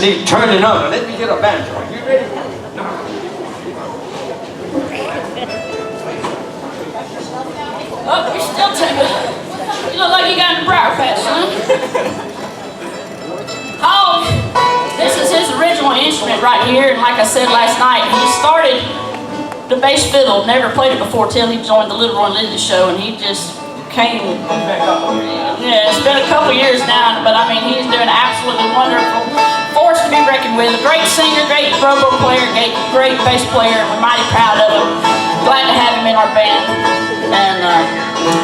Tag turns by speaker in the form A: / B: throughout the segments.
A: Turn it on. Let me get a banjo. You ready? No.
B: Oh, you're still taking. You look like you got in the briar patch, son. Oh, this is his original instrument right here, and like I said last night, he started the bass fiddle, never played it before till he joined the Little Roy and Lizzy show, and he just came. Yeah, it's been a couple years now, but I mean, he's doing absolutely wonderful. Force to be reckoned with. A great singer, great robo player, great bass player, and we're mighty proud of him. Glad to have him in our band. And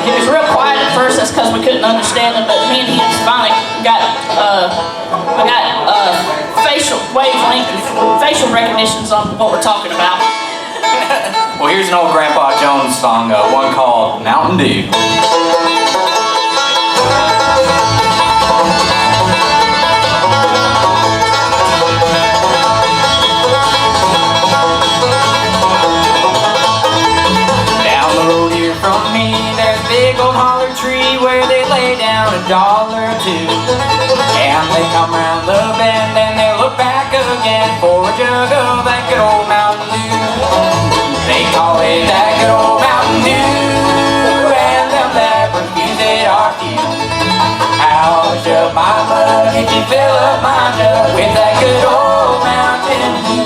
B: he was real quiet at first, that's because we couldn't understand him, but me and he finally got facial wavelength and facial recognitions on what we're talking about.
C: Well, here's an old Grandpa Jones song, one called Mountain Dew. Where they lay down $1 or $2, and they come round the bend and they look back again for a jug of that good old Mountain Dew. They call it that good old Mountain Dew, and them that refuse it are few. I'll shove my mug if you fill up my jug with that good old Mountain Dew.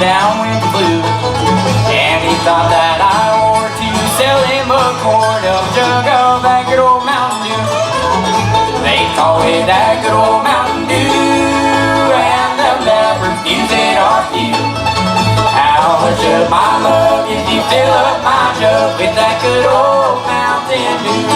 C: Down with the blues, and he thought that I ought to sell him a quart of a jug of that good old Mountain Dew. They call it that good old Mountain Dew, and them that refuse it are few. I'll shove my mug if you fill up my jug with that good old Mountain Dew.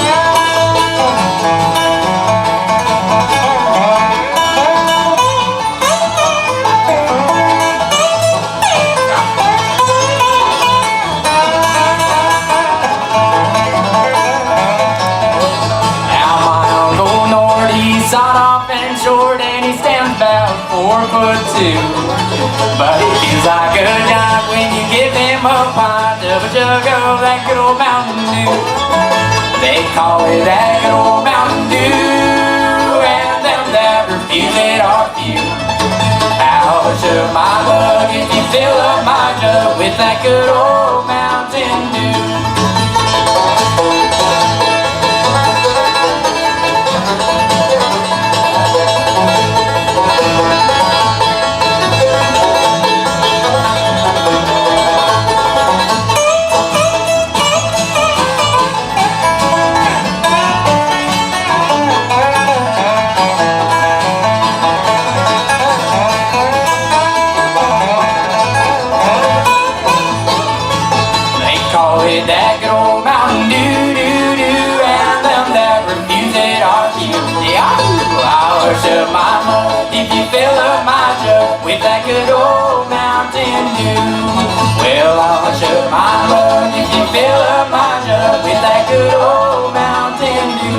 C: But it feels like a giant when you give him a pint of a jug of that good old Mountain Dew. They call it that good old Mountain Dew, and them that refuse it are few. I'll shove my mug if you fill up my jug with that good old Mountain Dew. That good old Mountain Dew, and them that refuse it are few. Yeah, I'll shove my mug if you fill up my jug with that good old Mountain Dew. Well, I'll shove my mug if you fill up my jug with that good old Mountain Dew.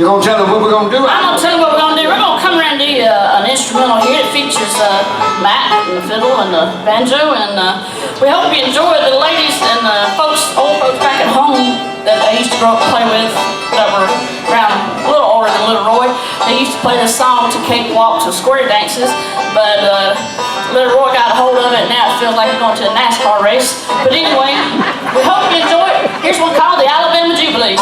A: You gonna tell them what we're gonna do?
B: I'm gonna tell you what we're gonna do. We're gonna come around and do an instrumental here that features Matt and the fiddle and the banjo, and we hope you enjoy it. The ladies and the old folks back at home that I used to grow up and play with, that were around a little older than Little Roy, they used to play this song to cakewalks and square dances, but Little Roy got a hold of it, and now it feels like we're going to a NASCAR race. But anyway, we hope you enjoy it. Here's one called the Alabama Jubilee.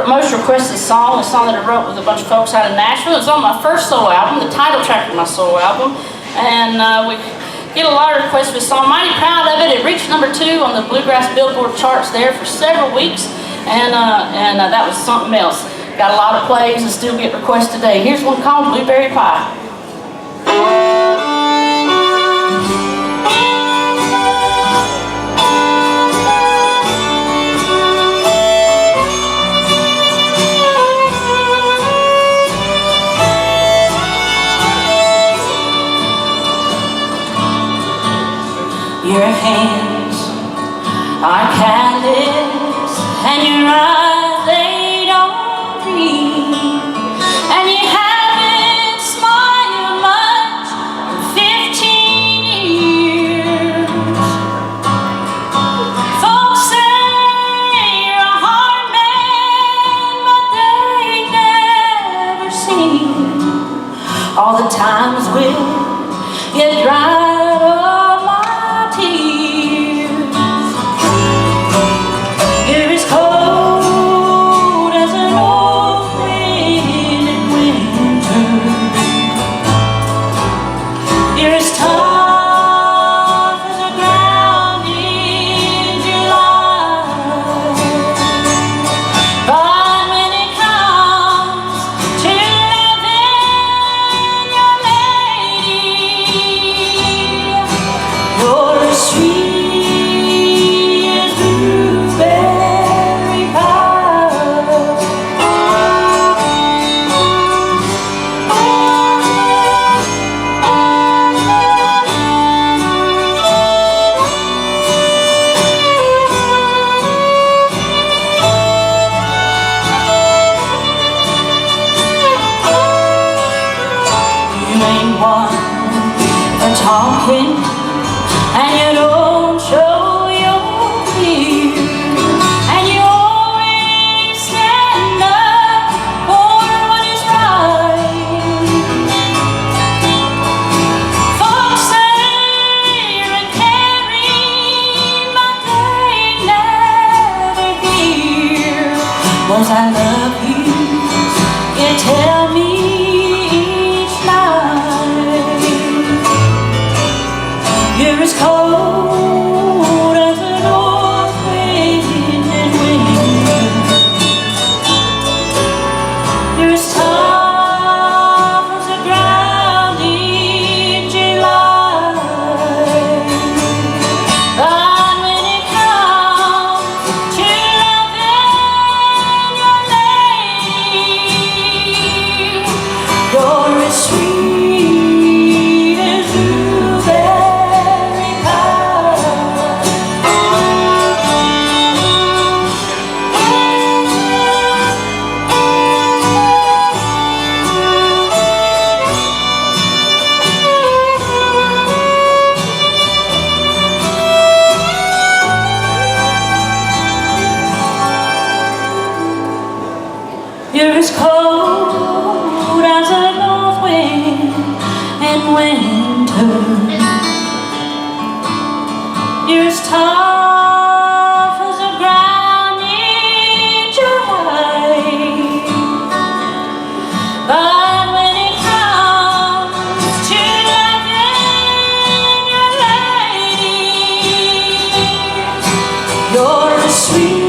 B: most requested song, a song that I wrote with a bunch of folks out of Nashville. It's on my first solo album, the title track of my solo album. And we get a lot of requests for this song. I'm mighty proud of it. It reached #2 on the Bluegrass Billboard charts there for several weeks. And that was something else. Got a lot of plays and still get requests today. Here's one called Blueberry Pie. Your hands are callous and your eyes, they don't dream, and you haven't smiled much in 15 years. Folks say you're a hard man, but they never seen all the times when you dried up my tears. You're as cold as an old wind in winter. You're as tough as the ground in July. But when it comes to loving your lady, you're as sweet as blueberry pie. You ain't one for talking, and you don't show your fear, and you always stand up for what is right. Folks say you're a caring, but they never hear those I love you tell me each night. You're as cold as an north wind in winter. You're as tough as the ground in July. But when it comes to loving your lady, you're as sweet as blueberry pie. You're as cold as a north wind in winter. You're as tough as the ground in July. But when it comes to loving your lady, you're as sweet